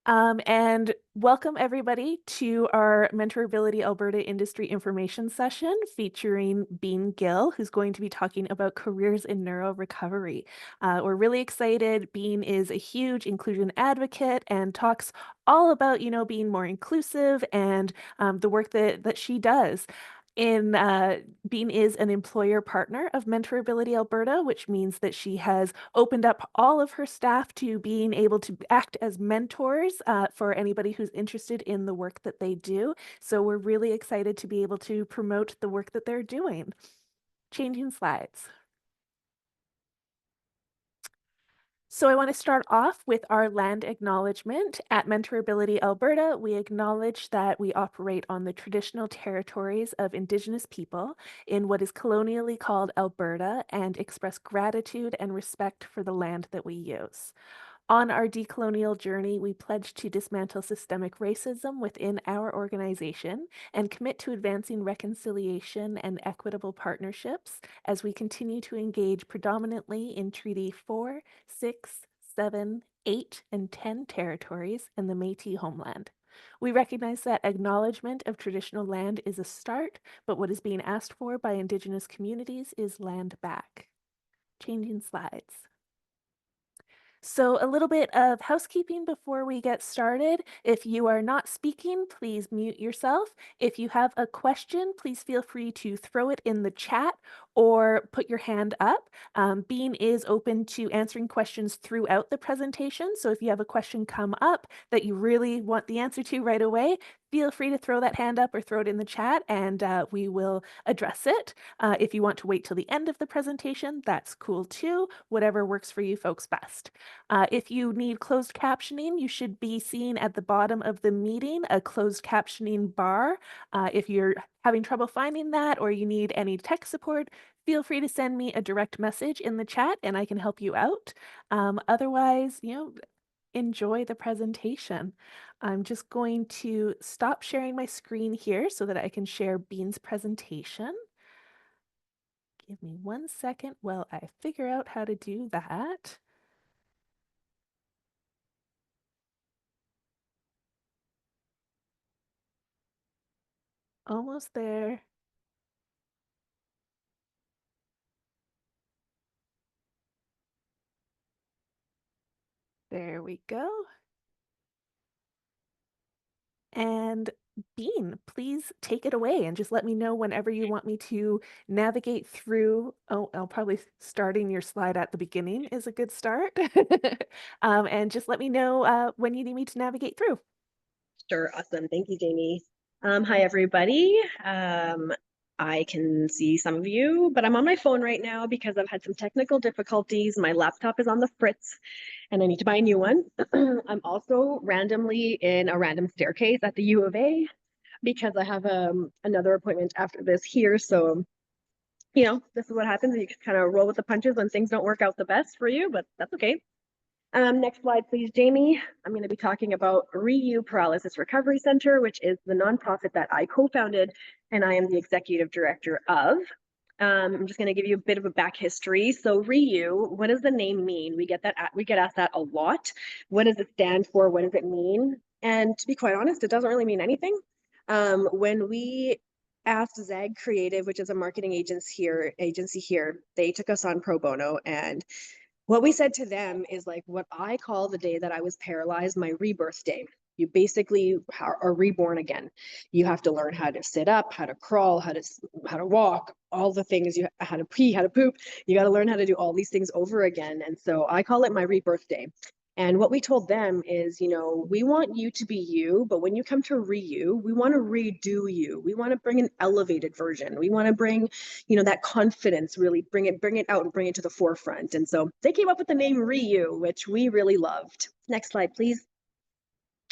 And welcome everybody to our Mentorability Alberta Industry Information Session featuring Gill, who's going to be talking about careers in neurorecovery. We're really excited. Bean is a huge inclusion advocate and talks all about, being more inclusive and the work that she does. Bean is an employer partner of Mentorability Alberta, which means that she has opened up all of her staff to being able to act as mentors for anybody who's interested in the work that they do. So we're really excited to be able to promote the work that they're doing. Changing slides. So I want to start off with our land acknowledgement. At Mentorability Alberta, we acknowledge that we operate on the traditional territories of Indigenous people in what is colonially called Alberta and express gratitude and respect for the land that we use. On our decolonial journey, we pledge to dismantle systemic racism within our organization and commit to advancing reconciliation and equitable partnerships as we continue to engage predominantly in Treaty 4, 6, 7, 8, and 10 territories in the Métis homeland. We recognize that acknowledgement of traditional land is a start, but what is being asked for by Indigenous communities is land back. Changing slides. So a little bit of housekeeping before we get started. If you are not speaking, please mute yourself. If you have a question, please feel free to throw it in the chat or put your hand up. Bean is open to answering questions throughout the presentation. So if you have a question come up that you really want the answer to right away, feel free to throw that hand up or throw it in the chat and we will address it. If you want to wait till the end of the presentation, that's cool too. Whatever works for you folks best. If you need closed captioning, you should be seeing at the bottom of the meeting a closed captioning bar. If you're having trouble finding that or you need any tech support, feel free to send me a direct message in the chat and I can help you out. Otherwise, enjoy the presentation. I'm just going to stop sharing my screen here so that I can share Bean's presentation. Give me 1 second while I figure out how to do that. Almost there. There we go. And Bean, please take it away and just let me know whenever you want me to navigate through. Oh, I'll probably starting your slide at the beginning is a good start. And just let me know when you need me to navigate through. Sure, awesome. Thank you, Jamie. Hi, everybody. I can see some of you, but I'm on my phone right now because I've had some technical difficulties. My laptop is on the fritz and I need to buy a new one. I'm also randomly in a random staircase at the U of A because I have another appointment after this here. So, this is what happens. You can kind of roll with the punches when things don't work out the best for you, but that's okay. Next slide, please, Jamie. I'm going to be talking about ReYu Paralysis Recovery Center, which is the nonprofit that I co-founded and I am the executive director of. I'm just going to give you a bit of a back history. So ReYu, what does the name mean? We get asked that a lot. What does it stand for? What does it mean? And to be quite honest, it doesn't really mean anything. When we asked Zag Creative, which is a marketing agency here, they took us on pro bono, and what we said to them is like what I call the day that I was paralyzed, my rebirth day. You basically are reborn again. You have to learn how to sit up, how to crawl, how to walk, all the things, how to pee, how to poop. You got to learn how to do all these things over again. And so I call it my rebirth day. And what we told them is, we want you to be you, but when you come to ReYu, we want to redo you. We want to bring an elevated version. We want to bring, that confidence, really bring it out and bring it to the forefront. And so they came up with the name ReYu, which we really loved. Next slide, please.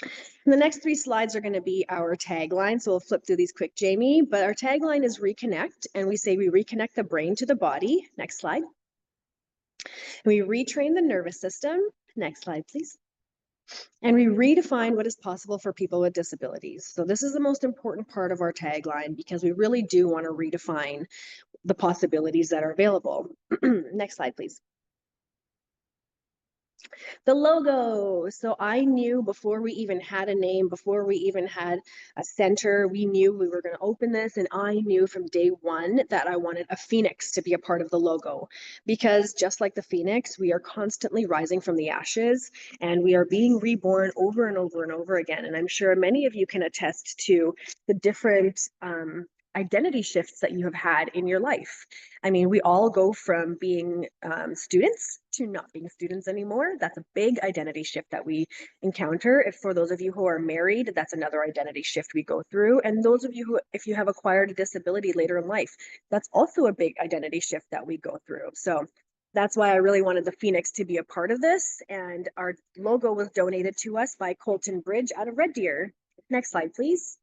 And the next 3 slides are going to be our tagline. So we'll flip through these quick, Jamie. But our tagline is reconnect. And we say we reconnect the brain to the body. Next slide. And we retrain the nervous system. Next slide, please. And we redefine what is possible for people with disabilities. So this is the most important part of our tagline because we really do want to redefine the possibilities that are available. Next slide, please. The logo. So I knew before we even had a name, before we even had a center, we knew we were going to open this. And I knew from day one that I wanted a phoenix to be a part of the logo, because just like the phoenix, we are constantly rising from the ashes and we are being reborn over and over and over again. And I'm sure many of you can attest to the different identity shifts that you have had in your life. I mean, we all go from being students to not being students anymore. That's a big identity shift that we encounter. If for those of you who are married, that's another identity shift we go through. And those of you who, if you have acquired a disability later in life, that's also a big identity shift that we go through. So that's why I really wanted the Phoenix to be a part of this. And our logo was donated to us by Colton Bridge out of Red Deer. Next slide, please.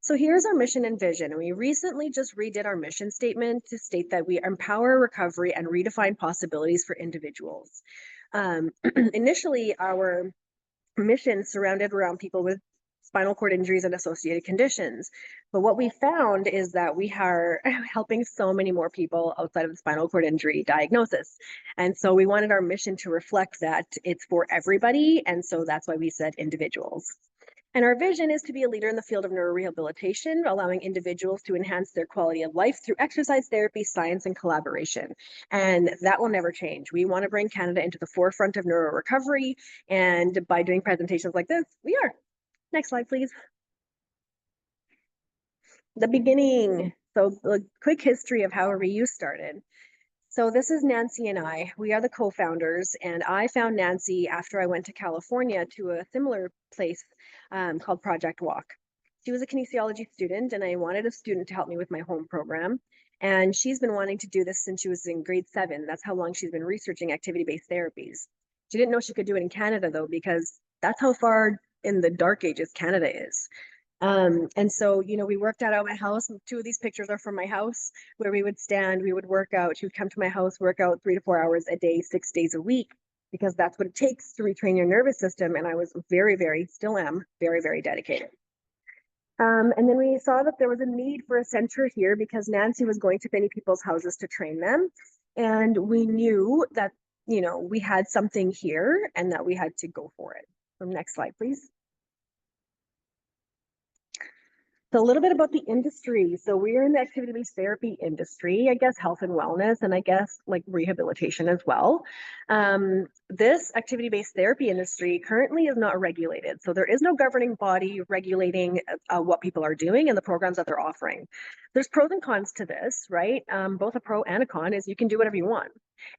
So here's our mission and vision. We recently just redid our mission statement to state that we empower recovery and redefine possibilities for individuals. Initially, our mission surrounded around people with spinal cord injuries and associated conditions. But what we found is that we are helping so many more people outside of the spinal cord injury diagnosis. And so we wanted our mission to reflect that it's for everybody. And so that's why we said individuals. And our vision is to be a leader in the field of neurorehabilitation, allowing individuals to enhance their quality of life through exercise therapy, science, and collaboration. And that will never change. We want to bring Canada into the forefront of neurorecovery. And by doing presentations like this, we are. Next slide, please. The beginning. So a quick history of how ReYu started. So this is Nancy and I. We are the co-founders, and I found Nancy after I went to California to a similar place called Project Walk. She was a kinesiology student, and I wanted a student to help me with my home program. And she's been wanting to do this since she was in grade 7. That's how long she's been researching activity-based therapies. She didn't know she could do it in Canada, though, because that's how far in the dark ages Canada is. And so, we worked out at my house. And 2 of these pictures are from my house where we would stand, we would work out. She would come to my house, work out 3 to 4 hours a day, 6 days a week, because that's what it takes to retrain your nervous system. And I was very, very, still am very, very dedicated. And then we saw that there was a need for a center here because Nancy was going to many people's houses to train them. And we knew that, we had something here and that we had to go for it. So next slide, please. So a little bit about the industry. So we're in the activity-based therapy industry, I guess health and wellness, and I guess like rehabilitation as well. This activity-based therapy industry currently is not regulated. So there is no governing body regulating what people are doing and the programs that they're offering. There's pros and cons to this, right? Both a pro and a con is you can do whatever you want.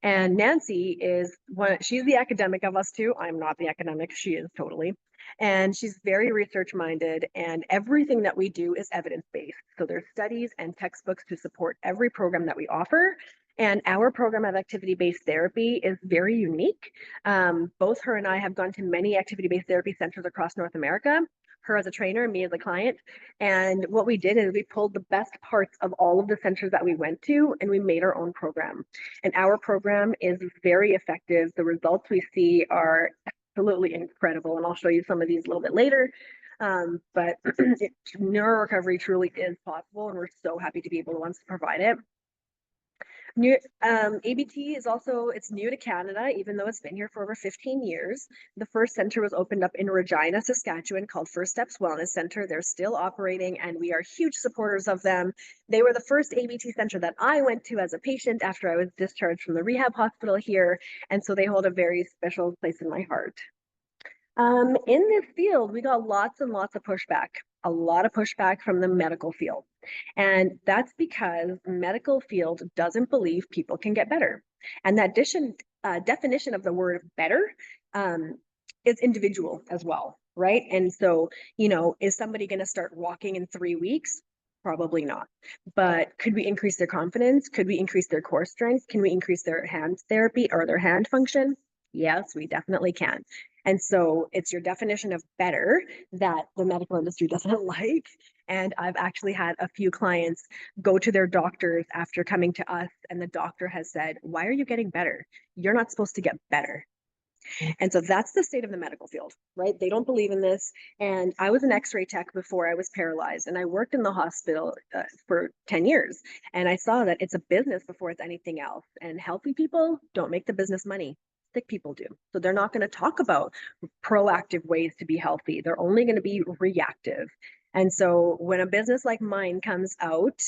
And Nancy is she's the academic of us two. I'm not the academic, she is totally. And she's very research minded, and everything that we do is evidence based. So there's studies and textbooks to support every program that we offer. And our program of activity based therapy is very unique. Both her and I have gone to many activity based therapy centers across North America, her as a trainer, me as a client. And what we did is we pulled the best parts of all of the centers that we went to and we made our own program. And our program is very effective. The results we see are absolutely incredible. And I'll show you some of these a little bit later. But neurorecovery truly is possible, and we're so happy to be able to once provide it. ABT is also, it's new to Canada, even though it's been here for over 15 years. The first center was opened up in Regina, Saskatchewan, called First Steps Wellness Center. They're still operating, and we are huge supporters of them. They were the first ABT center that I went to as a patient after I was discharged from the rehab hospital here, and so they hold a very special place in my heart. In this field, we got lots and lots of pushback, a lot of pushback from the medical field. And that's because the medical field doesn't believe people can get better. And that definition of the word better is individual as well, right? And so, is somebody going to start walking in 3 weeks? Probably not. But could we increase their confidence? Could we increase their core strength? Can we increase their hand therapy or their hand function? Yes, we definitely can. And so it's your definition of better that the medical industry doesn't like. And I've actually had a few clients go to their doctors after coming to us, and the doctor has said, "Why are you getting better? You're not supposed to get better." And so that's the state of the medical field, right? They don't believe in this. And I was an x-ray tech before I was paralyzed, and I worked in the hospital for 10 years. And I saw that it's a business before it's anything else. And healthy people don't make the business money. Sick people do. So they're not going to talk about proactive ways to be healthy. They're only going to be reactive. And so when a business like mine comes out,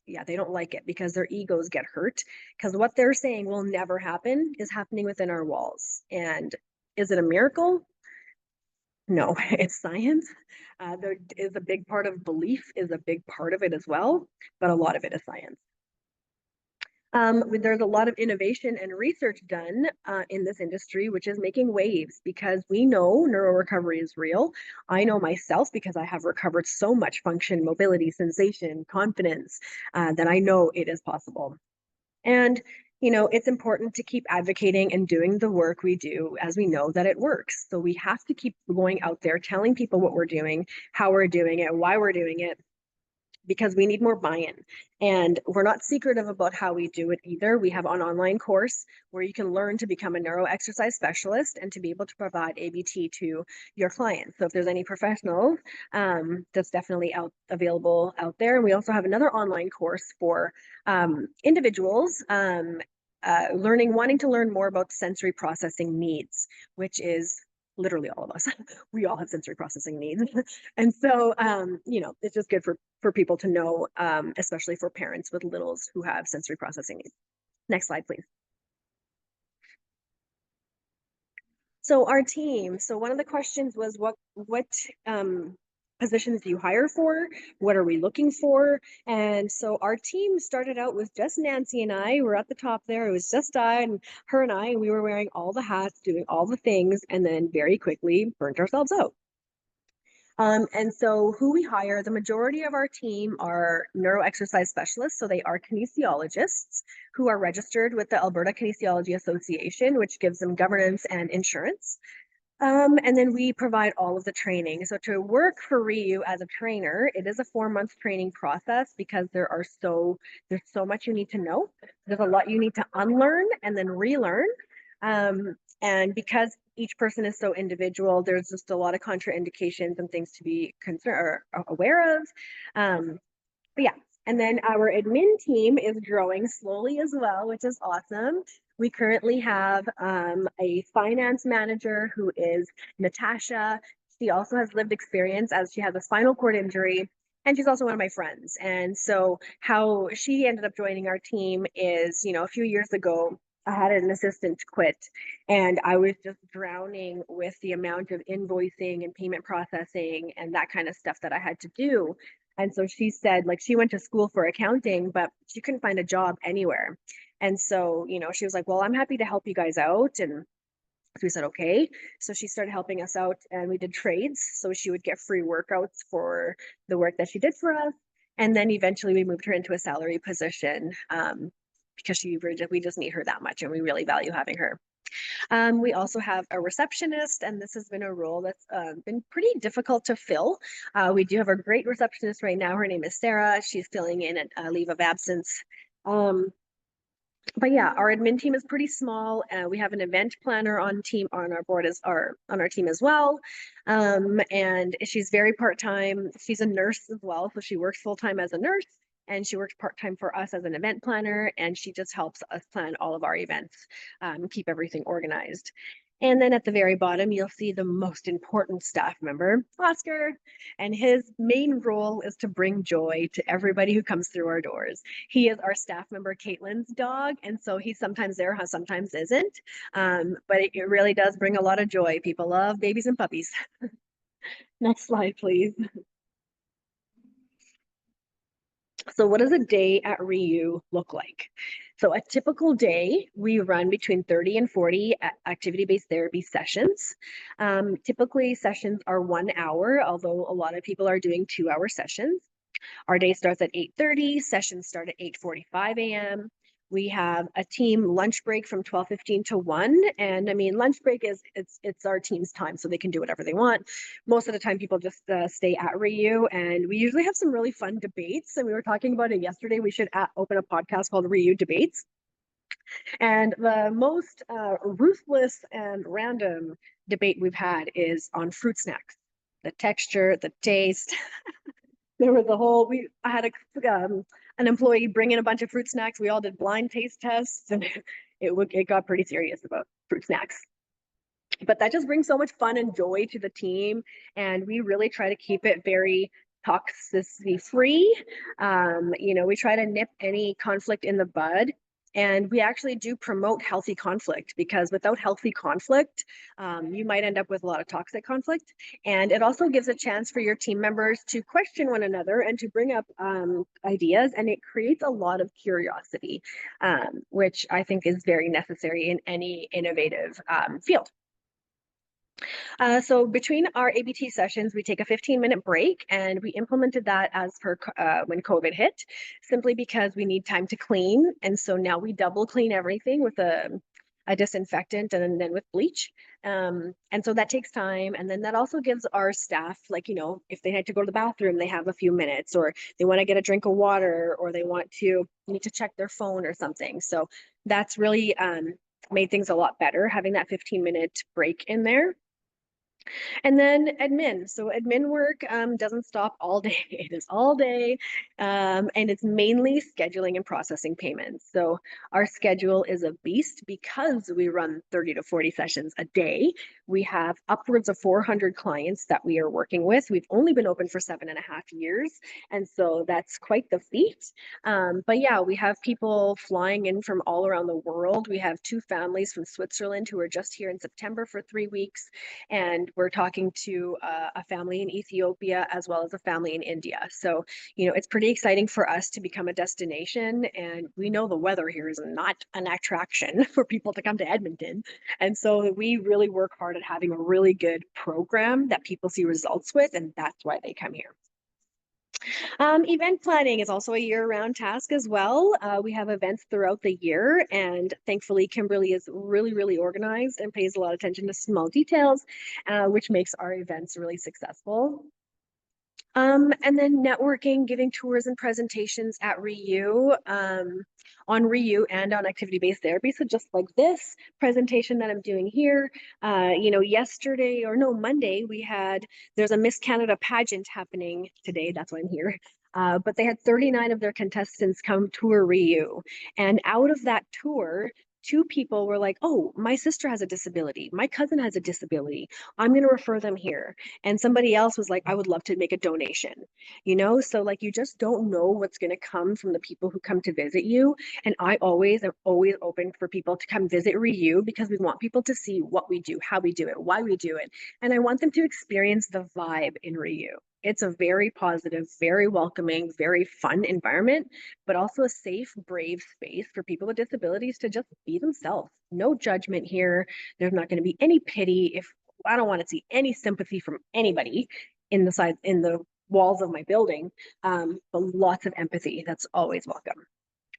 yeah, they don't like it because their egos get hurt, because what they're saying will never happen is happening within our walls. And is it a miracle? No, it's science. There is a big part of belief is a big part of it as well, but a lot of it is science. There's a lot of innovation and research done in this industry, which is making waves, because we know neurorecovery is real. I know myself because I have recovered so much function, mobility, sensation, confidence, that I know it is possible. And, it's important to keep advocating and doing the work we do, as we know that it works. So we have to keep going out there, telling people what we're doing, how we're doing it, why we're doing it, because we need more buy-in. And we're not secretive about how we do it either. We have an online course where you can learn to become a neuro exercise specialist and to be able to provide ABT to your clients. So if there's any professionals, that's definitely available out there. And we also have another online course for individuals wanting to learn more about sensory processing needs, which is literally all of us. We all have sensory processing needs. And so, it's just good for people to know, especially for parents with littles who have sensory processing needs. Next slide, please. So our team, so one of the questions was what positions do you hire for? What are we looking for? And so our team started out with just Nancy and I. We're at the top there. It was just I and her and I, and we were wearing all the hats, doing all the things, and then very quickly burnt ourselves out. And so who we hire, the majority of our team are neuro exercise specialists. So they are kinesiologists who are registered with the Alberta Kinesiology Association, which gives them governance and insurance. And then we provide all of the training. So to work for ReYu as a trainer, it is a 4-month training process, because there's so much you need to know. There's a lot you need to unlearn and then relearn. And because each person is so individual, there's just a lot of contraindications and things to be concerned or aware of. But yeah, and then our admin team is growing slowly as well, which is awesome. We currently have a finance manager who is Natasha. She also has lived experience, as she has a spinal cord injury, and she's also one of my friends. And so how she ended up joining our team is, a few years ago, I had an assistant quit, and I was just drowning with the amount of invoicing and payment processing and that kind of stuff that I had to do. And so she said, like, she went to school for accounting, but she couldn't find a job anywhere. And so, she was like, well, I'm happy to help you guys out. And so we said, okay. So she started helping us out, and we did trades. So she would get free workouts for the work that she did for us. And then eventually we moved her into a salary position, because we just need her that much, and we really value having her. We also have a receptionist, and this has been a role that's been pretty difficult to fill. We do have a great receptionist right now. Her name is Sarah. She's filling in a leave of absence. But yeah, our admin team is pretty small. We have an event planner on our team as well. And she's very part-time. She's a nurse as well, so she works full-time as a nurse, and she works part-time for us as an event planner, and she just helps us plan all of our events, keep everything organized. And then at the very bottom, you'll see the most important staff member, Oscar, and his main role is to bring joy to everybody who comes through our doors. He is our staff member, Caitlin's dog, and so he's sometimes there, sometimes isn't, but it really does bring a lot of joy. People love babies and puppies. Next slide, please. So what does a day at ReYu look like? So a typical day, we run between 30 and 40 activity-based therapy sessions. Typically, sessions are 1 hour, although a lot of people are doing 2-hour sessions. Our day starts at 8:30, sessions start at 8:45 a.m. We have a team lunch break from 12:15 to 1. And I mean, lunch break it's our team's time, so they can do whatever they want. Most of the time, people just stay at ReYu, and we usually have some really fun debates. And we were talking about it yesterday. We should open a podcast called ReYu Debates. And the most ruthless and random debate we've had is on fruit snacks. The texture, the taste. There was a whole, I had an employee bring in a bunch of fruit snacks. We all did blind taste tests, and it got pretty serious about fruit snacks. But that just brings so much fun and joy to the team, and we really try to keep it very toxicity free. We try to nip any conflict in the bud, and we actually do promote healthy conflict, because without healthy conflict, you might end up with a lot of toxic conflict. And it also gives a chance for your team members to question one another and to bring up ideas, and it creates a lot of curiosity, which I think is very necessary in any innovative field. So between our ABT sessions, we take a 15-minute break, and we implemented that as per when COVID hit, simply because we need time to clean. And so now we double clean everything with a disinfectant and then with bleach. And so that takes time. And then that also gives our staff, like, if they had to go to the bathroom, they have a few minutes, or they want to get a drink of water, or they need to check their phone or something. So that's really made things a lot better, having that 15-minute break in there. And then admin. So admin work doesn't stop all day. It is all day. And it's mainly scheduling and processing payments. So our schedule is a beast because we run 30 to 40 sessions a day. We have upwards of 400 clients that we are working with. We've only been open for 7.5 years. And so that's quite the feat. But yeah, we have people flying in from all around the world. We have 2 families from Switzerland who are just here in September for 3 weeks. And we're talking to a family in Ethiopia as well as a family in India. So, it's pretty exciting for us to become a destination. And we know the weather here is not an attraction for people to come to Edmonton. And so we really work hard at having a really good program that people see results with, and that's why they come here. Event planning is also a year-round task as well. We have events throughout the year, and thankfully Kimberly is really, really organized and pays a lot of attention to small details, which makes our events really successful. And then networking, giving tours and presentations at ReYu, on ReYu and on activity-based therapy. So just like this presentation that I'm doing here, Monday, there's a Miss Canada pageant happening today. That's why I'm here. But they had 39 of their contestants come tour ReYu. And out of that tour, 2 people were like, oh, my sister has a disability. My cousin has a disability. I'm going to refer them here. And somebody else was like, I would love to make a donation, So like, you just don't know what's going to come from the people who come to visit you. And I am always open for people to come visit ReYu, because we want people to see what we do, how we do it, why we do it. And I want them to experience the vibe in ReYu. It's a very positive, very welcoming, very fun environment, but also a safe, brave space for people with disabilities to just be themselves. No judgment here. There's not going to be any pity. I don't want to see any sympathy from anybody in the walls of my building, but lots of empathy. That's always welcome.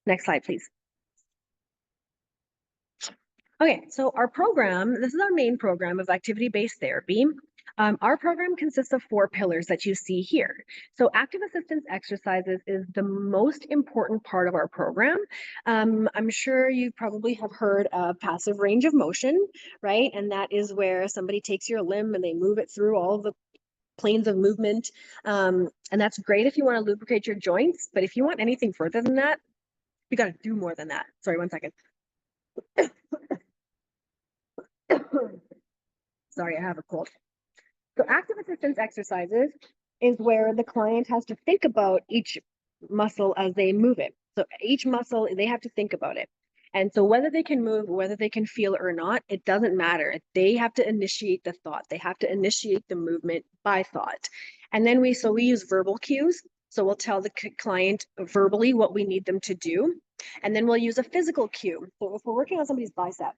Next slide, please. Okay, so our program, this is our main program of activity-based therapy. Our program consists of 4 pillars that you see here. So active assistance exercises is the most important part of our program. I'm sure you probably have heard of passive range of motion, right? And that is where somebody takes your limb and they move it through all of the planes of movement. And that's great if you want to lubricate your joints, but if you want anything further than that, you got to do more than that. Sorry, one second. Sorry, I have a cold. So active assistance exercises is where the client has to think about each muscle as they move it. So each muscle, they have to think about it. And so whether they can move, whether they can feel it or not, it doesn't matter. They have to initiate the thought. They have to initiate the movement by thought. And then we use verbal cues. So we'll tell the client verbally what we need them to do. And then we'll use a physical cue. So if we're working on somebody's bicep,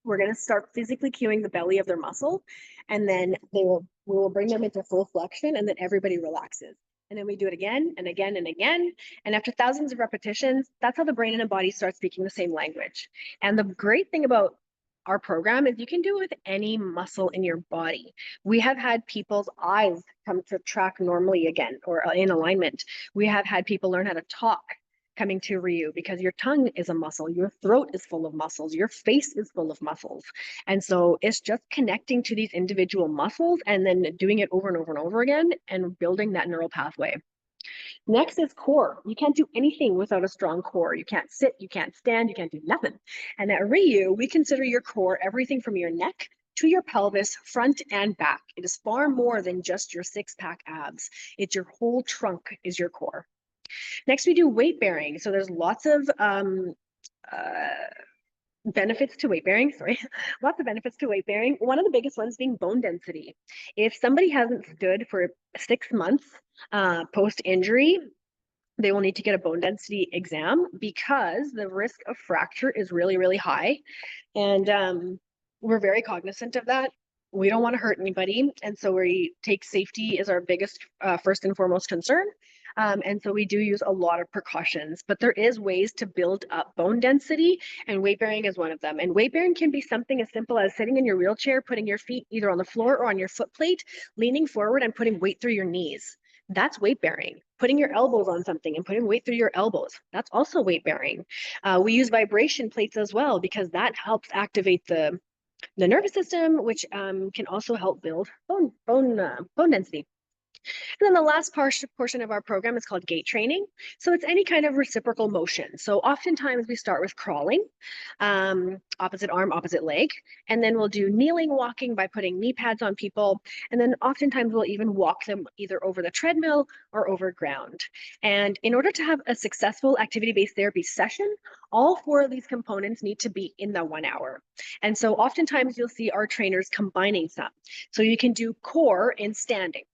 we're going to start physically cueing the belly of their muscle, and then we will bring them into full flexion, and then everybody relaxes. And then we do it again and again and again. And after thousands of repetitions, that's how the brain and the body start speaking the same language. And the great thing about our program is you can do it with any muscle in your body. We have had people's eyes come to track normally again, or in alignment. We have had people learn how to talk coming to ReYu because your tongue is a muscle, your throat is full of muscles, your face is full of muscles. And so it's just connecting to these individual muscles and then doing it over and over and over again and building that neural pathway. Next is core. You can't do anything without a strong core. You can't sit, you can't stand, you can't do nothing. And at ReYu, we consider your core everything from your neck to your pelvis, front and back. It is far more than just your six-pack abs. It's your whole trunk is your core. Next, we do weight bearing. So there's lots of benefits to weight bearing, sorry, lots of benefits to weight bearing. One of the biggest ones being bone density. If somebody hasn't stood for 6 months post-injury, they will need to get a bone density exam because the risk of fracture is really, really high. And we're very cognizant of that. We don't want to hurt anybody. And so we take safety as our biggest, first and foremost concern. And so we do use a lot of precautions, but there is ways to build up bone density, and weight bearing is one of them. And weight bearing can be something as simple as sitting in your wheelchair, putting your feet either on the floor or on your foot plate, leaning forward and putting weight through your knees. That's weight bearing. Putting your elbows on something and putting weight through your elbows, that's also weight bearing. We use vibration plates as well because that helps activate the nervous system, which can also help build bone density. And then the last portion of our program is called gait training. So it's any kind of reciprocal motion. So oftentimes we start with crawling, opposite arm, opposite leg, and then we'll do kneeling walking by putting knee pads on people. And then oftentimes we'll even walk them either over the treadmill or over ground. And in order to have a successful activity-based therapy session, all 4 of these components need to be in the 1 hour. And so oftentimes you'll see our trainers combining some. So you can do core in standing,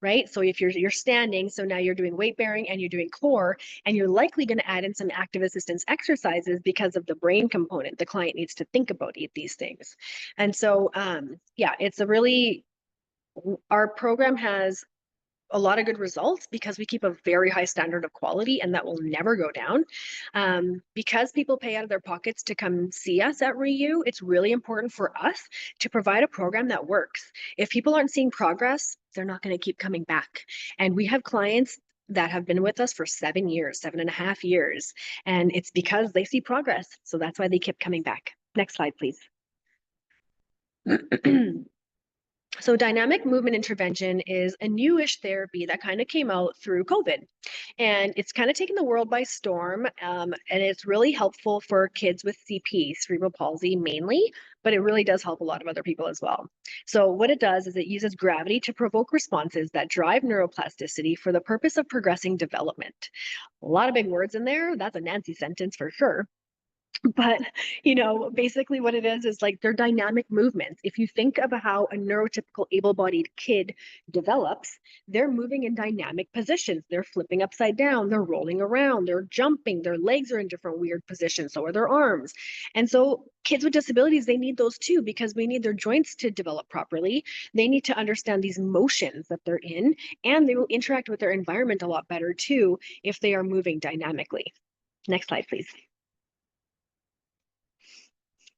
right? So if you're standing, so now you're doing weight bearing and you're doing core, and you're likely going to add in some active assistance exercises because of the brain component. The client needs to think about these things. And so, yeah, it's a really, our program has a lot of good results because we keep a very high standard of quality, and that will never go down. Because people pay out of their pockets to come see us at ReYu, it's really important for us to provide a program that works. If people aren't seeing progress, they're not going to keep coming back. And we have clients that have been with us for 7 years, 7.5 years, and it's because they see progress. So that's why they keep coming back. Next slide, please. So dynamic movement intervention is a newish therapy that kind of came out through COVID. And it's kind of taken the world by storm. And it's really helpful for kids with CP, cerebral palsy mainly, but it really does help a lot of other people as well. So what it does is it uses gravity to provoke responses that drive neuroplasticity for the purpose of progressing development. A lot of big words in there. That's a Nancy sentence for sure. But, basically what it is like they're dynamic movements. If you think of how a neurotypical able-bodied kid develops, they're moving in dynamic positions. They're flipping upside down, they're rolling around, they're jumping, their legs are in different weird positions, so are their arms. And so kids with disabilities, they need those too, because we need their joints to develop properly. They need to understand these motions that they're in, and they will interact with their environment a lot better too if they are moving dynamically. Next slide, please.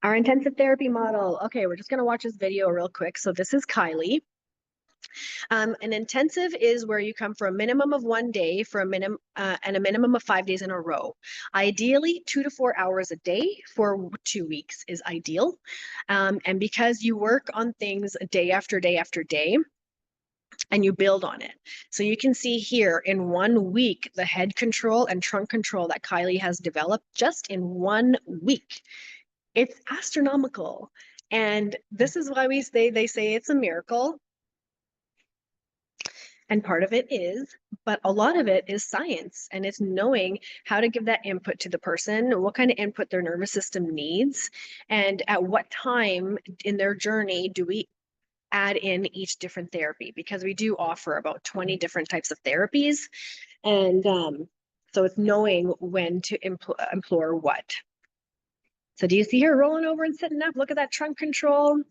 Our intensive therapy model. Okay, we're just going to watch this video real quick. So this is Kylie. An intensive is where you come for a minimum of 1 day for a minimum and a minimum of 5 days in a row. Ideally, 2 to 4 hours a day for 2 weeks is ideal. And because you work on things day after day after day, and you build on it. So you can see here in 1 week, the head control and trunk control that Kylie has developed just in 1 week. It's astronomical. And this is why they say it's a miracle. And part of it is, but a lot of it is science, and it's knowing how to give that input to the person, what kind of input their nervous system needs, and at what time in their journey do we add in each different therapy, because we do offer about 20 different types of therapies. And so it's knowing when to implore what. So do you see her rolling over and sitting up? Look at that trunk control,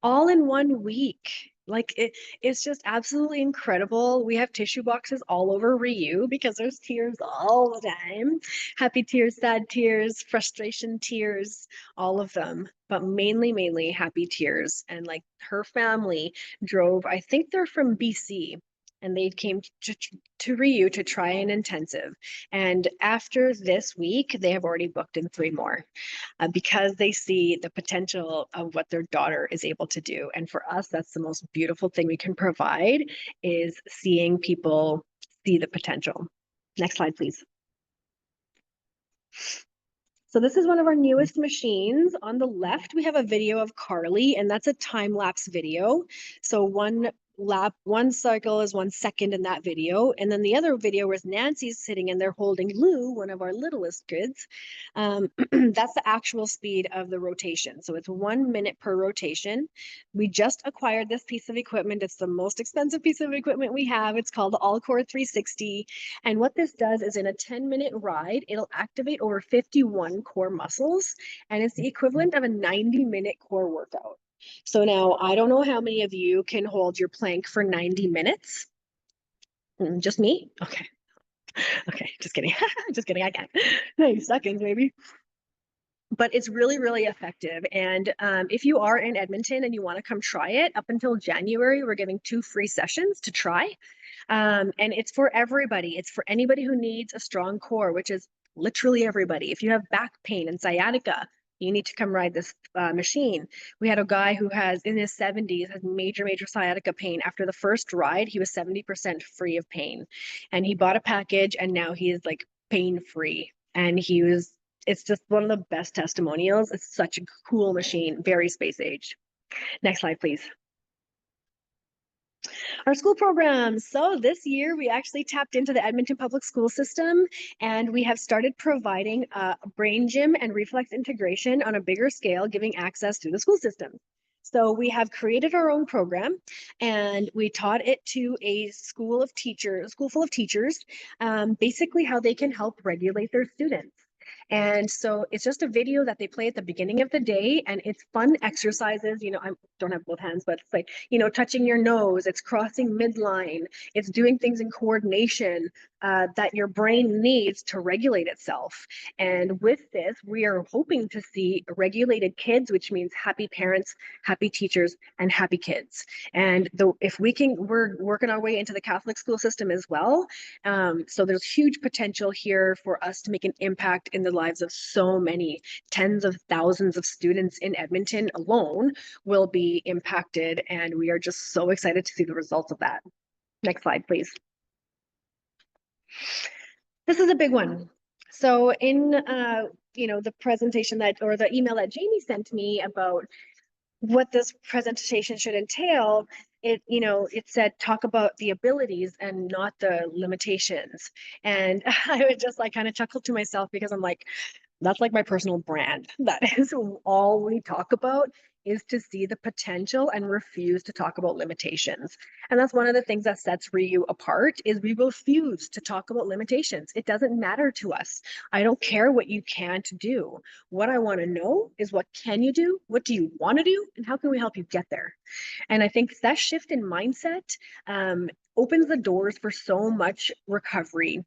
all in 1 week. Like it's just absolutely incredible. We have tissue boxes all over ReYu because there's tears all the time. Happy tears, sad tears, frustration tears, all of them, but mainly happy tears. And like her family drove, I think they're from BC. and they came to ReYu to try an intensive. And after this week, they have already booked in 3 more because they see the potential of what their daughter is able to do. And for us, that's the most beautiful thing we can provide, is seeing people see the potential. Next slide, please. So this is one of our newest machines. On the left, we have a video of Carly, and that's a time-lapse video. So one cycle is 1 second in that video. And then the other video is Nancy's sitting and they're holding Lou, one of our littlest kids. That's the actual speed of the rotation. So it's 1 minute per rotation. We just acquired this piece of equipment. It's the most expensive piece of equipment we have. It's called the AllCore 360. And what this does is in a 10-minute ride, it'll activate over 51 core muscles. And it's the equivalent of a 90-minute core workout. So now I don't know how many of you can hold your plank for 90 minutes. Just me? Okay. Okay, just kidding. Just kidding, I can. 90 seconds maybe. But it's really, really effective. And if you are in Edmonton and you want to come try it, up until January, we're giving 2 free sessions to try. And it's for everybody. It's for anybody who needs a strong core, which is literally everybody. If you have back pain and sciatica, you need to come ride this machine. We had a guy who has in his 70s, has major, major sciatica pain. After the first ride, he was 70% free of pain. And he bought a package and now he is like pain free. And it's just one of the best testimonials. It's such a cool machine, very space age. Next slide, please. Our school programs. So this year we actually tapped into the Edmonton Public School System and we have started providing brain gym and reflex integration on a bigger scale, giving access to the school system. So we have created our own program and we taught it to a school full of teachers, basically how they can help regulate their students. And so it's just a video that they play at the beginning of the day and it's fun exercises. You know, I don't have both hands, but it's like, you know, touching your nose, it's crossing midline, it's doing things in coordination that your brain needs to regulate itself. And with this, we are hoping to see regulated kids, which means happy parents, happy teachers, and happy kids. And if we can, we're working our way into the Catholic school system as well. So there's huge potential here for us to make an impact in the lives of so many tens of thousands of students in Edmonton alone will be impacted. And we are just so excited to see the results of that. Next slide, please. This is a big one. So in the presentation or the email that Jamie sent me about what this presentation should entail, it said talk about the abilities and not the limitations. And I would just like kind of chuckle to myself because I'm like, that's like my personal brand. That is all we talk about, is to see the potential and refuse to talk about limitations. And that's one of the things that sets ReYu apart, is we refuse to talk about limitations. It doesn't matter to us. I don't care what you can't do. What I want to know is, what can you do? What do you want to do? And how can we help you get there? And I think that shift in mindset opens the doors for so much recovery.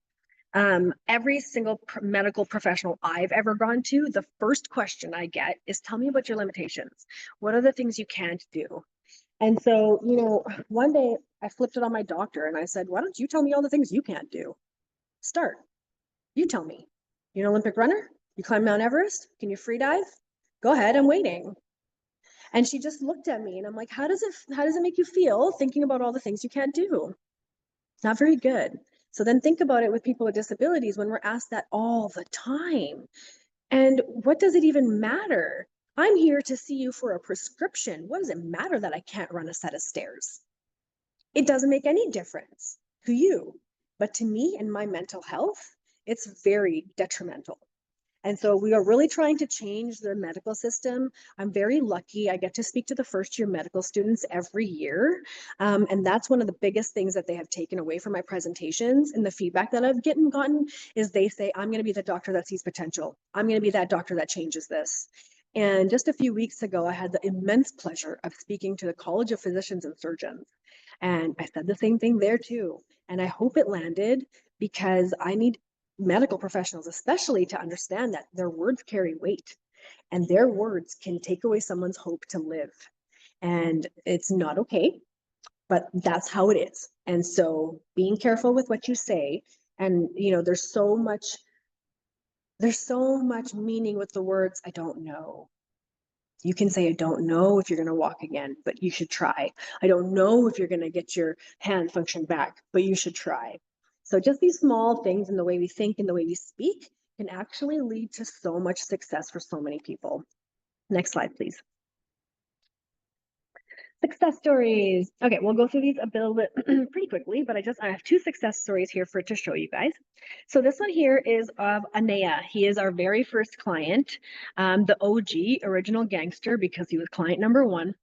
Every single medical professional I've ever gone to, the first question I get is, tell me about your limitations. What are the things you can't do? And so, one day I flipped it on my doctor and I said, why don't you tell me all the things you can't do? Start. You tell me. You're an Olympic runner? You climb Mount Everest? Can you free dive? Go ahead, I'm waiting. And she just looked at me and I'm like, how does it make you feel thinking about all the things you can't do? Not very good. So then think about it with people with disabilities when we're asked that all the time. And what does it even matter? I'm here to see you for a prescription. What does it matter that I can't run a set of stairs? It doesn't make any difference to you. But to me and my mental health, it's very detrimental. And so we are really trying to change the medical system. I'm very lucky. I get to speak to the first year medical students every year. And that's one of the biggest things that they have taken away from my presentations. And the feedback that I've gotten is they say, I'm going to be the doctor that sees potential. I'm going to be that doctor that changes this. And just a few weeks ago, I had the immense pleasure of speaking to the College of Physicians and Surgeons. And I said the same thing there too. And I hope it landed, because I need medical professionals especially to understand that their words carry weight and their words can take away someone's hope to live. And it's not okay. but that's how it is. And so being careful with what you say, and there's so much meaning with the words, I don't know. You can say, I don't know if you're going to walk again, but you should try. I don't know if you're going to get your hand function back, but you should try. So just these small things in the way we think and the way we speak can actually lead to so much success for so many people. Next slide, please. Success stories. Okay, we'll go through these a bit pretty quickly, but I have 2 success stories here to show you guys. So this one here is of Anea. He is our very first client, the OG, original gangster, because he was client number 1.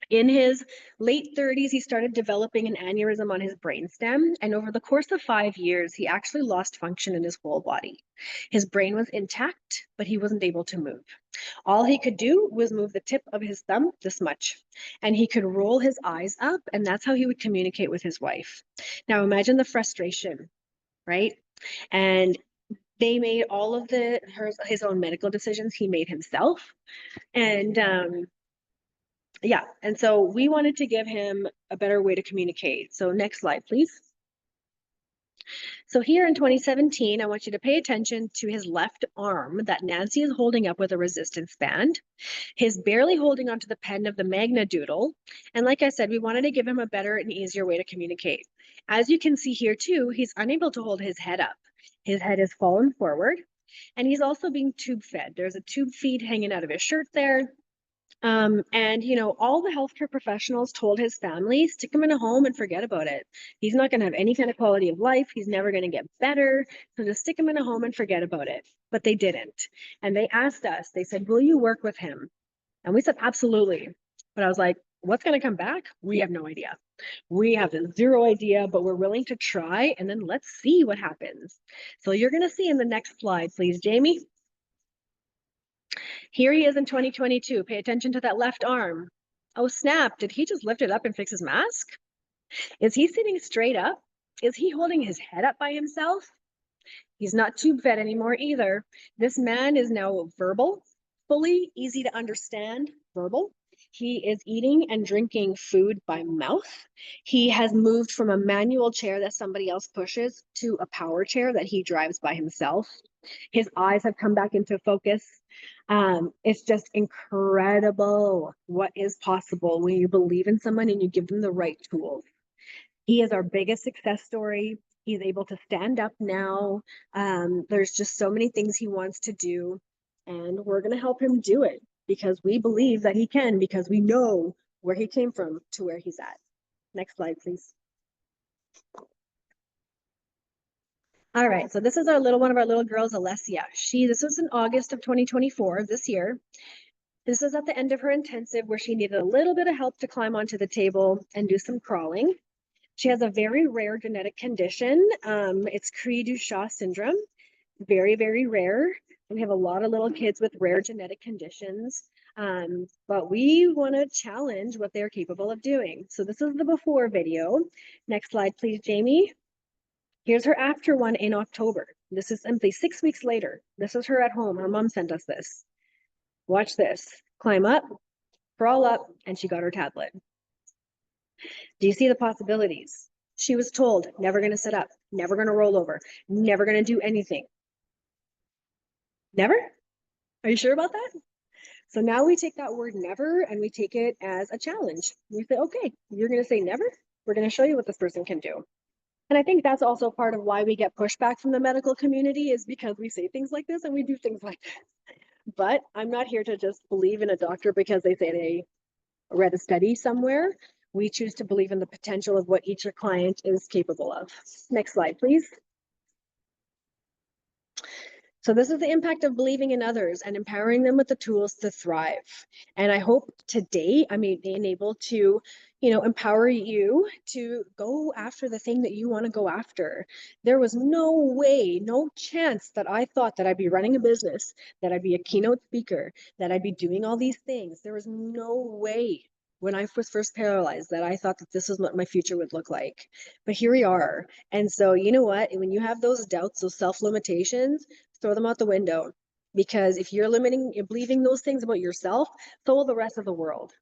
In his late 30s, he started developing an aneurysm on his brainstem, and over the course of 5 years, he actually lost function in his whole body. His brain was intact, but he wasn't able to move. All he could do was move the tip of his thumb this much, and he could roll his eyes up, and that's how he would communicate with his wife. Now imagine the frustration, right? And they made all of his own medical decisions he made himself. And yeah, and so we wanted to give him a better way to communicate. So next slide, please. So here in 2017, I want you to pay attention to his left arm that Nancy is holding up with a resistance band. He's barely holding onto the pen of the Magna Doodle. And like I said, we wanted to give him a better and easier way to communicate. As you can see here too, he's unable to hold his head up. His head is fallen forward, and he's also being tube fed. There's a tube feed hanging out of his shirt there. And all the healthcare professionals told his family, stick him in a home and forget about it. He's not going to have any kind of quality of life. He's never going to get better. So just stick him in a home and forget about it. But they didn't. And they asked us, they said, will you work with him? And we said, absolutely. But I was like, what's going to come back? We have no idea. We have 0 idea, but we're willing to try, and then let's see what happens. So you're going to see in the next slide, please, Jamie. Here he is in 2022. Pay attention to that left arm. Oh, snap. Did he just lift it up and fix his mask? Is he sitting straight up? Is he holding his head up by himself? He's not tube fed anymore either. This man is now verbal, fully easy to understand, verbal. He is eating and drinking food by mouth. He has moved from a manual chair that somebody else pushes to a power chair that he drives by himself. His eyes have come back into focus. It's just incredible what is possible when you believe in someone and you give them the right tools. He is our biggest success story. He's able to stand up now. There's just so many things he wants to do, and we're going to help him do it because we believe that he can, because we know where he came from to where he's at. Next slide, please. All right, so this is one of our little girls, Alessia. This was in August of 2024, this year. This is at the end of her intensive where she needed a little bit of help to climb onto the table and do some crawling. She has a very rare genetic condition. It's Cri-du-Chat syndrome, very, very rare. We have a lot of little kids with rare genetic conditions, but we want to challenge what they're capable of doing. So this is the before video. Next slide, please, Jamie. Here's her after one in October. This is simply 6 weeks later. This is her at home. Her mom sent us this. Watch this. Climb up, crawl up, and she got her tablet. Do you see the possibilities? She was told, never going to sit up, never going to roll over, never going to do anything. Never? Are you sure about that? So now we take that word never and we take it as a challenge. We say, okay, you're going to say never. We're going to show you what this person can do. And I think that's also part of why we get pushback from the medical community, is because we say things like this and we do things like this. But I'm not here to just believe in a doctor because they say they read a study somewhere. We choose to believe in the potential of what each client is capable of. Next slide, please. So this is the impact of believing in others and empowering them with the tools to thrive. And I hope today I'm being able to, empower you to go after the thing that you want to go after. There was no way, no chance that I thought that I'd be running a business, that I'd be a keynote speaker, that I'd be doing all these things. There was no way when I was first paralyzed that I thought that this is what my future would look like. But here we are. And so, you know what? When you have those doubts, those self-limitations, throw them out the window. Because if you're believing those things about yourself, so will the rest of the world.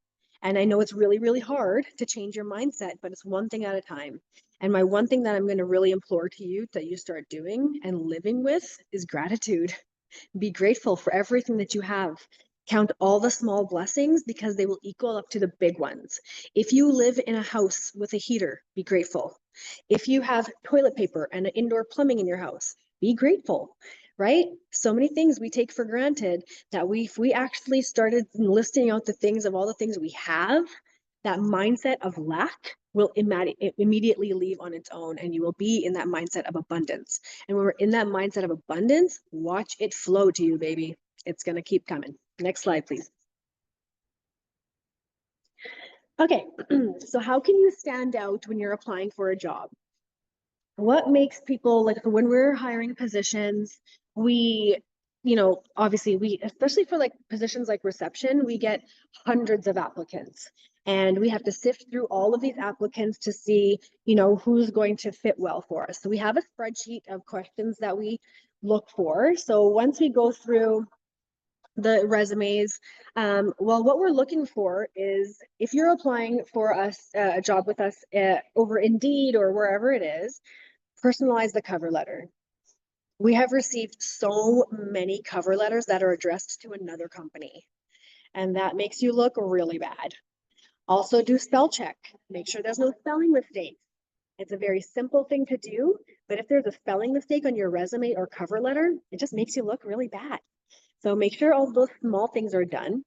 And I know it's really, really hard to change your mindset, but it's one thing at a time. And my one thing that I'm going to really implore to you that you start doing and living with is gratitude. Be grateful for everything that you have. Count all the small blessings because they will equal up to the big ones. If you live in a house with a heater, be grateful. If you have toilet paper and indoor plumbing in your house, be grateful, right? So many things we take for granted that if we actually started listing out the things of all the things we have, that mindset of lack will immediately leave on its own, and you will be in that mindset of abundance. And when we're in that mindset of abundance, watch it flow to you, baby. It's going to keep coming. Next slide, please. Okay, so how can you stand out when you're applying for a job? What makes people, like, when we're hiring positions, we, obviously especially for like positions like reception, we get hundreds of applicants, and we have to sift through all of these applicants to see, who's going to fit well for us. So we have a spreadsheet of questions that we look for. So once we go through the resumes, well, what we're looking for is, if you're applying for us, a job with us, over Indeed or wherever it is, personalize the cover letter. We have received so many cover letters that are addressed to another company, and that makes you look really bad. Also, do spell check. Make sure there's no spelling mistakes. It's a very simple thing to do, but if there's a spelling mistake on your resume or cover letter, it just makes you look really bad. So make sure all those small things are done.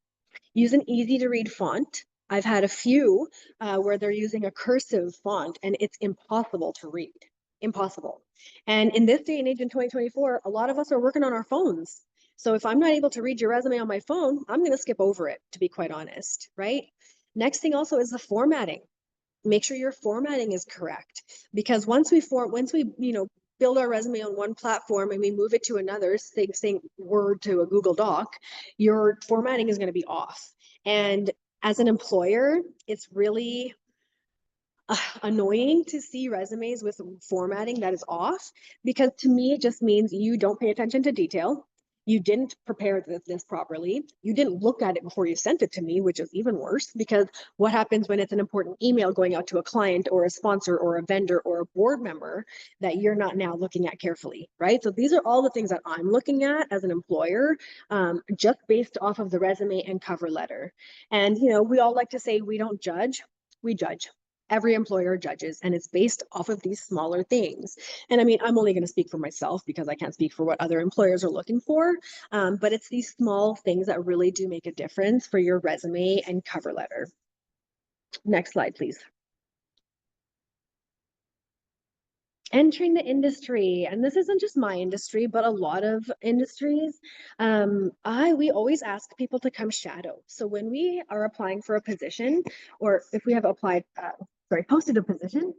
Use an easy to read font. I've had a few where they're using a cursive font and it's impossible to read. Impossible. And in this day and age in 2024, a lot of us are working on our phones. So if I'm not able to read your resume on my phone, I'm going to skip over it, to be quite honest, right? Next thing also is the formatting. Make sure your formatting is correct, because once we build our resume on one platform and we move it to another, saying Word to a Google Doc, your formatting is going to be off. And as an employer, it's really annoying to see resumes with formatting that is off, because to me, it just means you don't pay attention to detail. You didn't prepare this properly. You didn't look at it before you sent it to me, which is even worse, because what happens when it's an important email going out to a client or a sponsor or a vendor or a board member that you're not now looking at carefully, right? So these are all the things that I'm looking at as an employer, just based off of the resume and cover letter. And, we all like to say we don't judge, we judge. Every employer judges, and it's based off of these smaller things. And I mean, I'm only going to speak for myself because I can't speak for what other employers are looking for. But it's these small things that really do make a difference for your resume and cover letter. Next slide, please. Entering the industry, and this isn't just my industry, but a lot of industries. We always ask people to come shadow. So when we are applying for a position, or if we have posted a position,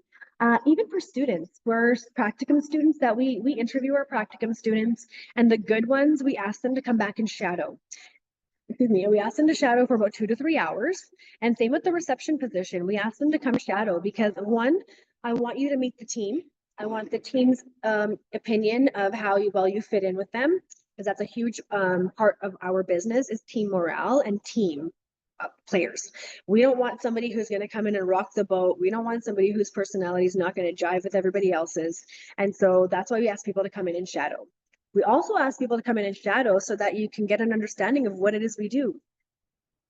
even for students, we're practicum students that we interview our practicum students, and the good ones, we ask them to come back and shadow. We asked them to shadow for about 2 to 3 hours. And same with the reception position. We asked them to come shadow because, one, I want you to meet the team. I want the team's opinion of how well you fit in with them, because that's a huge part of our business, is team morale and team players. We don't want somebody who's going to come in and rock the boat. We don't want somebody whose personality is not going to jive with everybody else's. And so that's why we ask people to come in and shadow. We also ask people to come in and shadow so that you can get an understanding of what it is we do.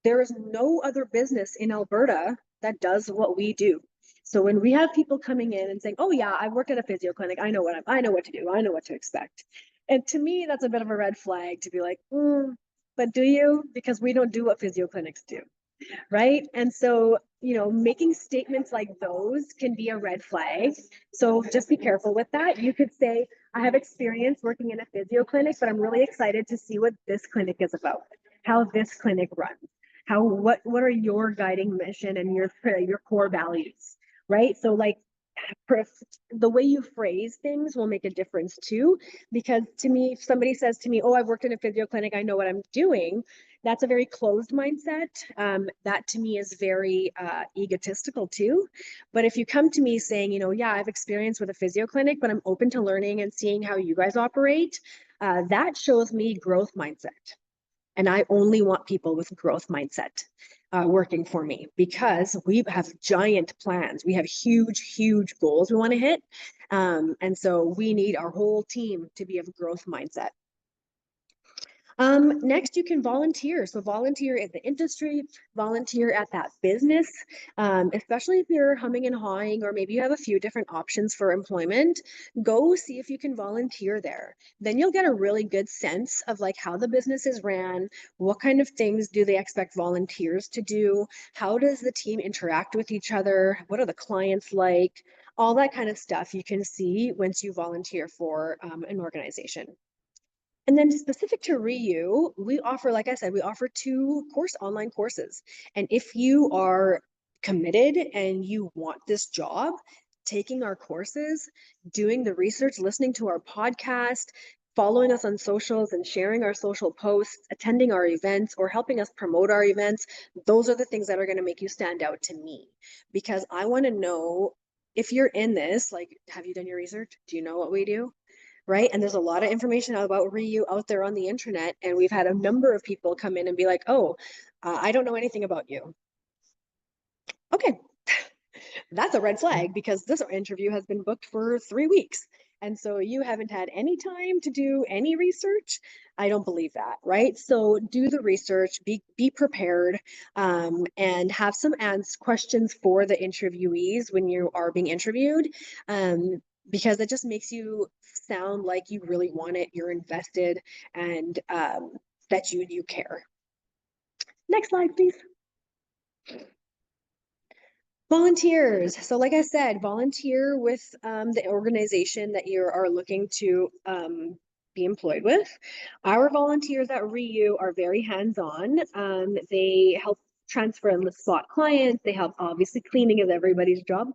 There is no other business in Alberta that does what we do. So when we have people coming in and saying, "Oh yeah, I've worked at a physio clinic. I know what to do. I know what to expect." And to me, that's a bit of a red flag to be like, but do you? Because we don't do what physio clinics do, right? And so, making statements like those can be a red flag. So just be careful with that. You could say, "I have experience working in a physio clinic, but I'm really excited to see what this clinic is about, how this clinic runs. What are your guiding mission and your core values," right? So like, the way you phrase things will make a difference too. Because to me, if somebody says to me, "Oh, I've worked in a physio clinic, I know what I'm doing," that's a very closed mindset. That to me is very egotistical too. But if you come to me saying, "Yeah, I've experience with a physio clinic, but I'm open to learning and seeing how you guys operate," that shows me growth mindset. And I only want people with growth mindset working for me, because we have giant plans. We have huge, huge goals we want to hit. And so we need our whole team to be of growth mindset. Next, you can volunteer. So volunteer in the industry, volunteer at that business, especially if you're humming and hawing, or maybe you have a few different options for employment. Go see if you can volunteer there. Then you'll get a really good sense of like how the business is ran, what kind of things do they expect volunteers to do, how does the team interact with each other, what are the clients like, all that kind of stuff you can see once you volunteer for an organization. And then specific to ReYu, we offer, like I said, we offer two online courses. And if you are committed and you want this job, taking our courses, doing the research, listening to our podcast, following us on socials and sharing our social posts, attending our events, or helping us promote our events, those are the things that are going to make you stand out to me. Because I want to know, if you're in this, like, have you done your research? Do you know what we do? Right? And there's a lot of information about ReYu out there on the internet. And we've had a number of people come in and be like, oh, I don't know anything about you. Okay, that's a red flag, because this interview has been booked for 3 weeks. And so you haven't had any time to do any research. I don't believe that, right? So do the research, be prepared, and have some questions for the interviewees when you are being interviewed, because it just makes you sound like you really want it, you're invested, and that you care. Next slide, please. Volunteers. So like I said, volunteer with the organization that you are looking to be employed with. Our volunteers at ReYu are very hands-on. They help transfer and slot clients. They help, obviously, cleaning is everybody's job.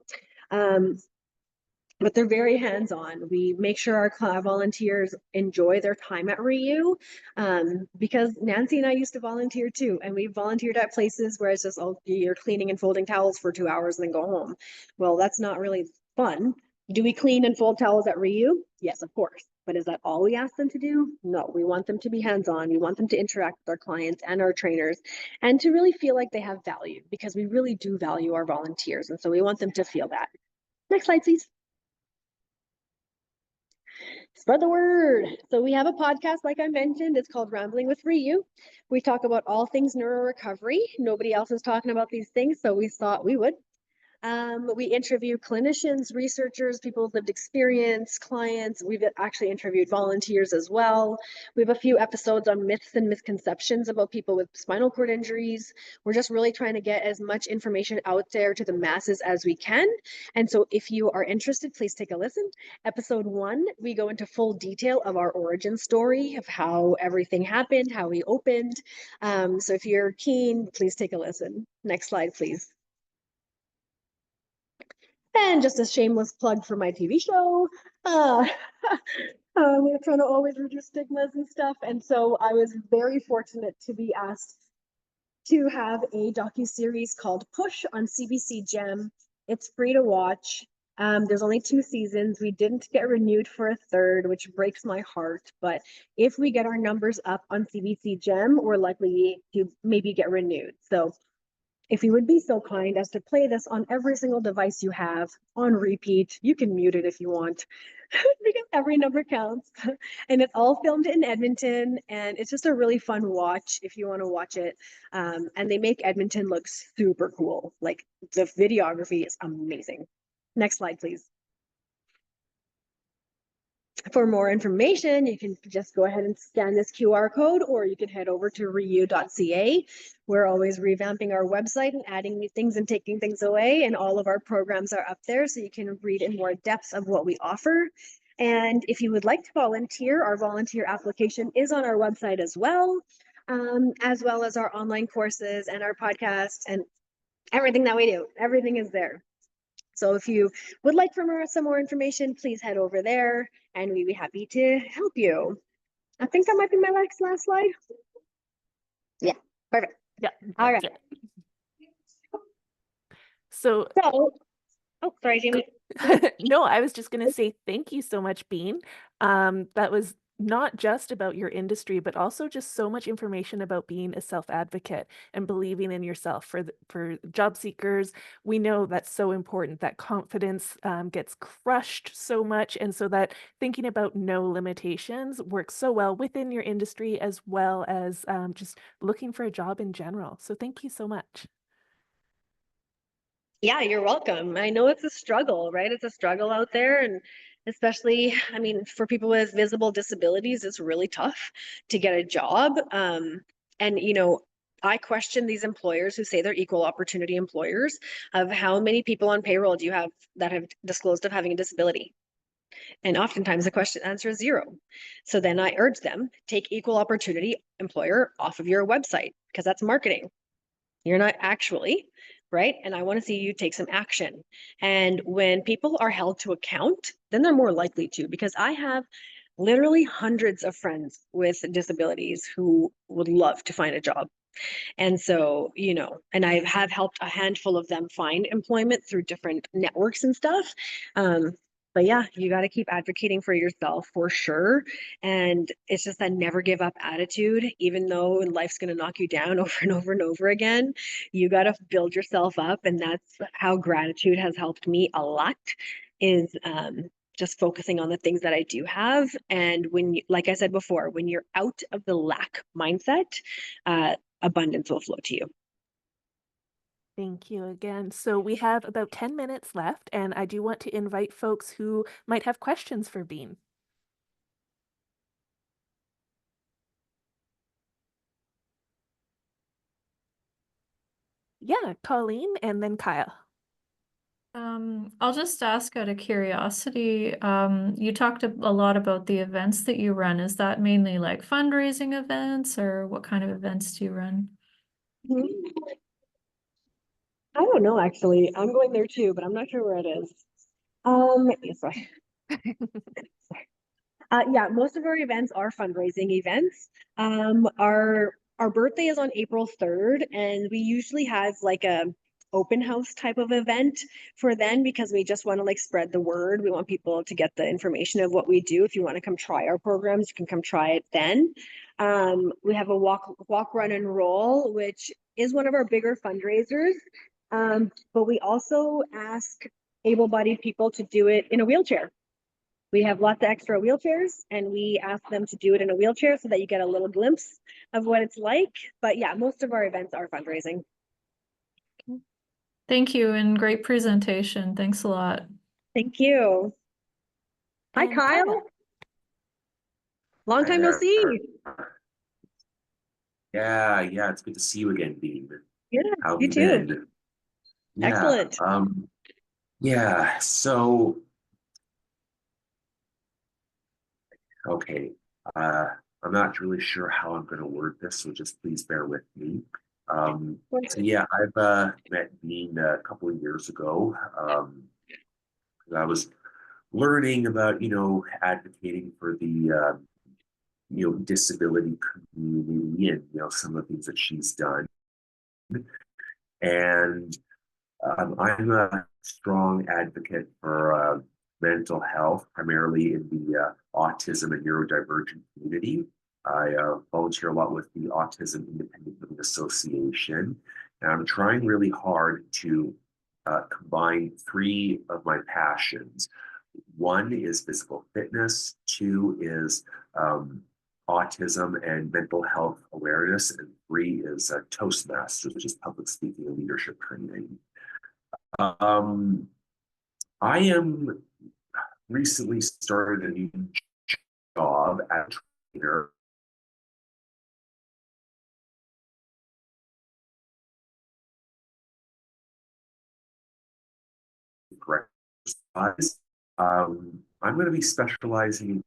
But they're very hands-on. We make sure our volunteers enjoy their time at ReYu, because Nancy and I used to volunteer too, and we volunteered at places where it's just, oh, you're cleaning and folding towels for 2 hours and then go home. Well, that's not really fun. Do we clean and fold towels at ReYu? Yes, of course. But is that all we ask them to do? No, we want them to be hands-on. We want them to interact with our clients and our trainers, and to really feel like they have value, because we really do value our volunteers. And so we want them to feel that. Next slide, please. Spread the word. So we have a podcast, like I mentioned. It's called Rambling with ReYu. We talk about all things neurorecovery. Nobody else is talking about these things, so we thought we would. We interview clinicians, researchers, people with lived experience, clients. We've actually interviewed volunteers as well. We have a few episodes on myths and misconceptions about people with spinal cord injuries. We're just really trying to get as much information out there to the masses as we can. And so if you are interested, please take a listen. Episode 1, we go into full detail of our origin story, of how everything happened, how we opened. So if you're keen, please take a listen. Next slide, please. And just a shameless plug for my TV show. We're trying to always reduce stigmas and stuff. And so I was very fortunate to be asked to have a docuseries called Push on CBC Gem. It's free to watch. There's only 2 seasons. We didn't get renewed for a third, which breaks my heart. But if we get our numbers up on CBC Gem, we're likely to maybe get renewed. So if you would be so kind as to play this on every single device you have on repeat, you can mute it if you want, because every number counts. And it's all filmed in Edmonton, and it's just a really fun watch if you want to watch it. And they make Edmonton look super cool. Like, the videography is amazing. Next slide, please. For more information, you can just go ahead and scan this QR code, or you can head over to reyu.ca. We're always revamping our website and adding new things and taking things away, and all of our programs are up there, so you can read in more depth of what we offer. And if you would like to volunteer, our volunteer application is on our website as well as our online courses and our podcast and everything that we do. Everything is there. So if you would like some more information, please head over there, and we'd be happy to help you. I think that might be my last slide. Yeah, perfect. Yeah. All right. So, oh, sorry, Jamie. no, I was just going to say thank you so much, Bean. That was not just about your industry, but also just so much information about being a self-advocate and believing in yourself. For job seekers, we know that's so important, that confidence gets crushed so much, and so that thinking about no limitations works so well within your industry as well as just looking for a job in general. So thank you so much. Yeah, you're welcome. I know it's a struggle, right? It's a struggle out there. And especially, I mean, for people with visible disabilities, it's really tough to get a job. And, I question these employers who say they're equal opportunity employers of how many people on payroll do you have that have disclosed of having a disability? And oftentimes the question answer is zero. So then I urge them, take equal opportunity employer off of your website because that's marketing. You're not actually, right? And I want to see you take some action. And when people are held to account, then they're more likely to, because I have literally hundreds of friends with disabilities who would love to find a job. And so, and I have helped a handful of them find employment through different networks and stuff. But yeah, you got to keep advocating for yourself for sure. And it's just that never give up attitude, even though life's going to knock you down over and over and over again. You got to build yourself up. And that's how gratitude has helped me a lot is just focusing on the things that I do have. And when, like I said before, when you're out of the lack mindset, abundance will flow to you. Thank you again. So we have about 10 minutes left, and I do want to invite folks who might have questions for Bean. Yeah, Colleen and then Kyle. I'll just ask out of curiosity, you talked a lot about the events that you run. Is that mainly like fundraising events, or what kind of events do you run? I don't know, actually. I'm going there too, but I'm not sure where it is. Sorry. Yeah, most of our events are fundraising events. Our birthday is on April 3rd, and we usually have like a open house type of event for then because we just want to like spread the word. We want people to get the information of what we do. If you want to come try our programs, you can come try it then. We have a walk, run, and roll, which is one of our bigger fundraisers. But we also ask able-bodied people to do it in a wheelchair. We have lots of extra wheelchairs, and we ask them to do it in a wheelchair so that you get a little glimpse of what it's like. But yeah, most of our events are fundraising. Thank you, and great presentation. Thanks a lot. Thank you. Hi, And Kyle. Long time no see. Yeah, it's good to see you again, Dean. Yeah, How have you you too. been? Excellent. Yeah, so okay. I'm not really sure how I'm gonna word this, so just please bear with me. So yeah, I've met Dean a couple of years ago. I was learning about, advocating for the disability community and some of the things that she's done. And I'm a strong advocate for mental health, primarily in the autism and neurodivergent community. I volunteer a lot with the Autism Independent Living Association, and I'm trying really hard to combine three of my passions. One is physical fitness, two is autism and mental health awareness, and three is Toastmasters, which is public speaking and leadership training. I am recently started a new job as a trainer. I'm going to be specializing in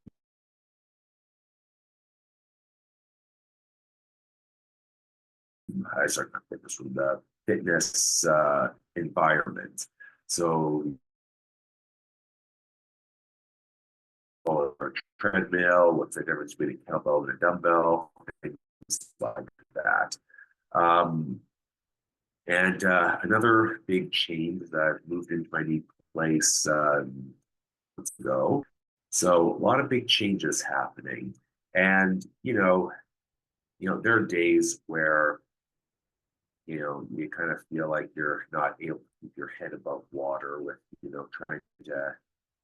from the fitness environment. So, or treadmill, what's the difference between a kettlebell and a dumbbell, things like that. And another big change is that I've moved into my new place months ago. So a lot of big changes happening. And, there are days where, you kind of feel like you're not able to keep your head above water with, trying to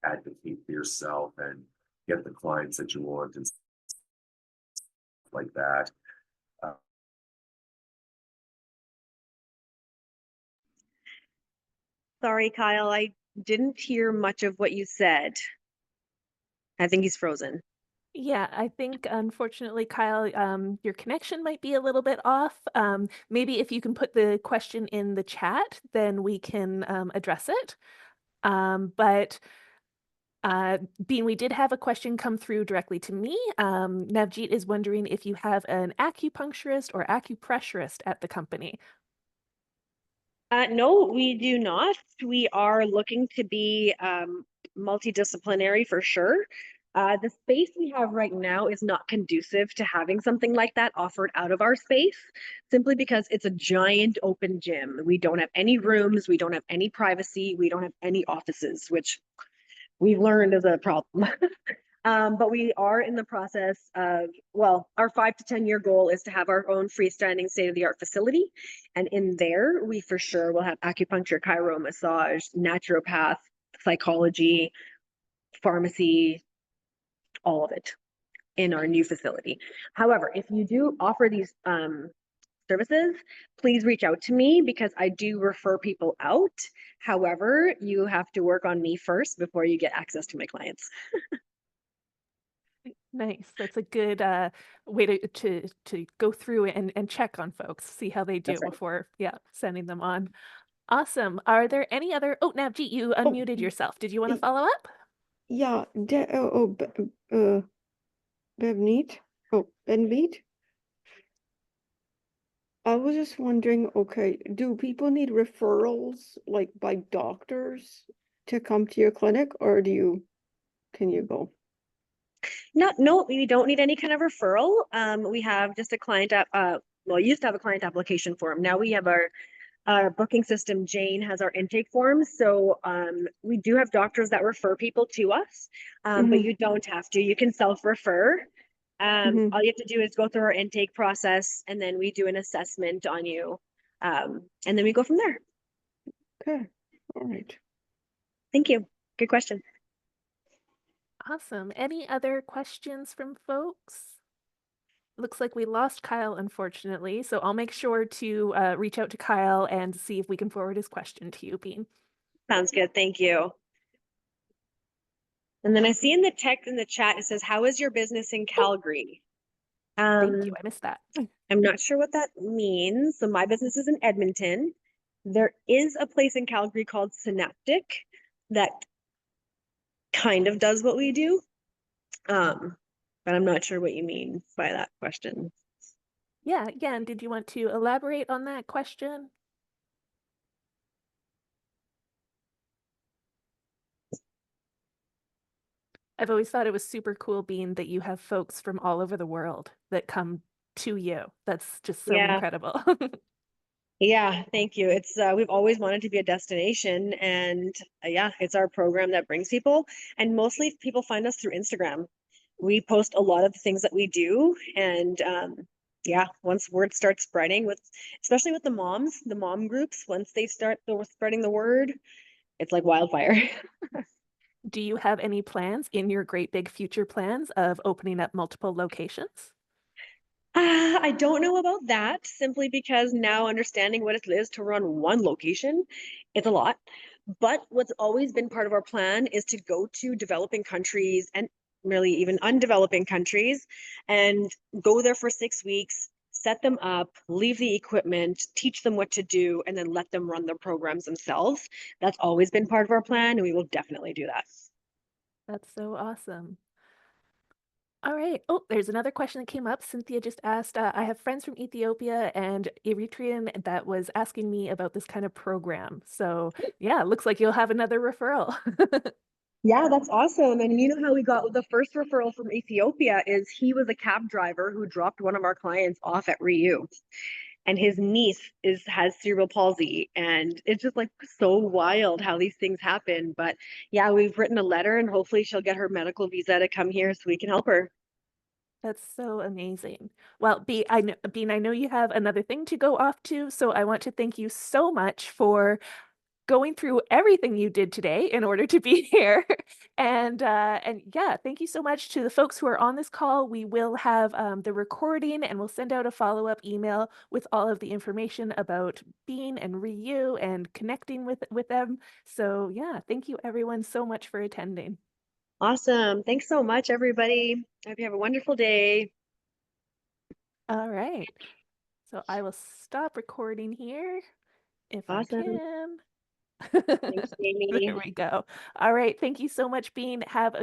advocate for yourself and get the clients that you want and stuff like that. Uh, Sorry, Kyle, I didn't hear much of what you said. I think he's frozen. Yeah, I think unfortunately, Kyle, your connection might be a little bit off. Maybe if you can put the question in the chat, then we can address it. But Bean, we did have a question come through directly to me. Navjeet is wondering if you have an acupuncturist or acupressurist at the company. No, we do not. We are looking to be multidisciplinary for sure. The space we have right now is not conducive to having something like that offered out of our space, simply because it's a giant open gym. We don't have any rooms, we don't have any privacy, we don't have any offices, which we've learned is a problem. But we are in the process of, well, our 5 to 10 year goal is to have our own freestanding state-of-the-art facility. And in there, we for sure will have acupuncture, chiro, massage, naturopath, psychology, pharmacy, all of it in our new facility. However, if you do offer these services, please reach out to me because I do refer people out. However, you have to work on me first before you get access to my clients. Nice. That's a good way to go through and check on folks, see how they do That's right. before, yeah, sending them on. Awesome. Are there any other? Oh, Navjeet, you Oh, unmuted yourself. Did you want to y- follow up? yeah, Bevneet? Oh, Benmeet? I was just wondering, okay, do people need referrals like by doctors to come to your clinic, or can you go? No, we don't need any kind of referral. We have just a client app. Well, I used to have a client application form. Now we have our booking system. Jane has our intake forms. So we do have doctors that refer people to us, but you don't have to. You can self-refer. All you have to do is go through our intake process, and then we do an assessment on you, and then we go from there. Okay, all right. Thank you. Good question. Awesome. Any other questions from folks? Looks like we lost Kyle, unfortunately, so I'll make sure to reach out to Kyle and see if we can forward his question to you, Bean. Sounds good. Thank you. And then I see in the text in the chat, it says, "How is your business in Calgary?" Thank you. I missed that. I'm not sure what that means. So my business is in Edmonton. There is a place in Calgary called Synaptic that kind of does what we do. But I'm not sure what you mean by that question. Yeah, and did you want to elaborate on that question? I've always thought it was super cool, Bean, that you have folks from all over the world that come to you. That's just so Yeah. incredible. Yeah, thank you. It's we've always wanted to be a destination, and yeah, it's our program that brings people, and mostly people find us through Instagram. We post a lot of the things that we do, and yeah, once word starts spreading with, especially with the moms, the mom groups, once they start spreading the word, it's like wildfire. Do you have any plans in your great big future plans of opening up multiple locations? I don't know about that simply because now understanding what it is to run one location, it's a lot. But what's always been part of our plan is to go to developing countries and really even undeveloping countries and go there for 6 weeks, set them up, leave the equipment, teach them what to do, and then let them run their programs themselves. That's always been part of our plan, and we will definitely do that. That's so awesome. All right. Oh, there's another question that came up. Cynthia just asked, I have friends from Ethiopia and Eritrean that was asking me about this kind of program. So yeah, it looks like you'll have another referral. Yeah, that's awesome. And you know how we got the first referral from Ethiopia is he was a cab driver who dropped one of our clients off at ReYu. And his niece has cerebral palsy. And it's just like so wild how these things happen. But yeah, we've written a letter and hopefully she'll get her medical visa to come here so we can help her. That's so amazing. Well, Bean, I know you have another thing to go off to, so I want to thank you so much for going through everything you did today in order to be here. And yeah, thank you so much to the folks who are on this call. We will have the recording and we'll send out a follow-up email with all of the information about Bean and ReYu and connecting with them. So yeah, thank you everyone so much for attending. Awesome. Thanks so much, everybody. I hope you have a wonderful day. All right. So I will stop recording here if I Awesome. can. Thanks, Jamie. There we go. All right. Thank you so much, Bean. Have a